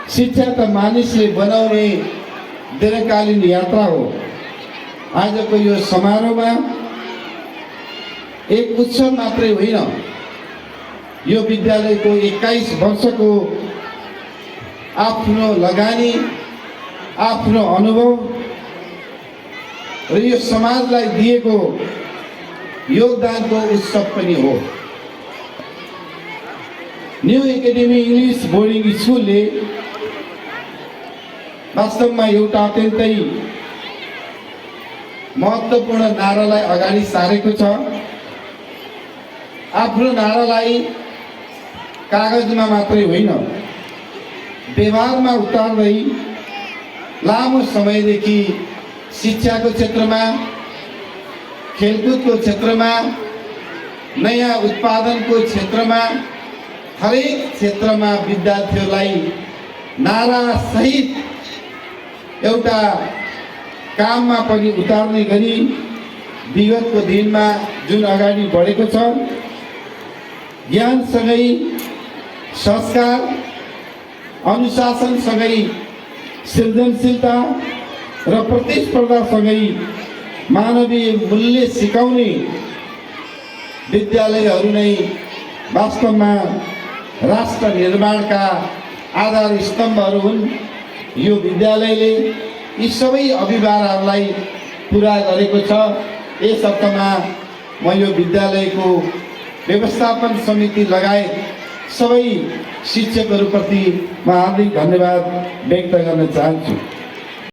शिक्षा त मानिसले बनाउने दीर्घकालीन यात्रा हो। आजको यो समारोहमा एक उत्सव मात्रै होइन, यो विद्यालयको 21 वर्षको आफ्नो लगानी, आफ्नो अनुभव र यो समाजलाई दिएको योगदानको उत्सव पनि हो। न्यू एकाडेमी इंग्लिश बोर्डिङ स्कुलले वास्तवमा एउटा अत्यन्तै महत्त्वपूर्ण नारालाई अगाडि सारेको छ। आफ्नो नारालाई कागजमा मात्रै होइन, व्यवहारमा उतार्दै लामो समयदेखि शिक्षाको क्षेत्रमा, खेलकुदको क्षेत्रमा, नयाँ उत्पादनको क्षेत्रमा, हरेक क्षेत्रमा विद्यार्थीहरूलाई नारा सहित एउटा काममा पनि उतार्ने गरी विगतको दिनमा जुन अगाडि बढेको छ, ज्ञानसँगै संस्कार, अनुशासनसँगै सृजनशीलता र प्रतिस्पर्धासँगै मानवीय मूल्य सिकाउने विद्यालयहरू नै वास्तवमा राष्ट्र निर्माणका आधार स्तम्भहरू हुन्। यो विद्यालयले यी सबै अभिभावकहरूलाई पुरा गरेको छ। यस अर्थमा म यो विद्यालयको व्यवस्थापन समिति लगायत सबै शिक्षकहरूप्रति म हार्दिक धन्यवाद व्यक्त गर्न चाहन्छु।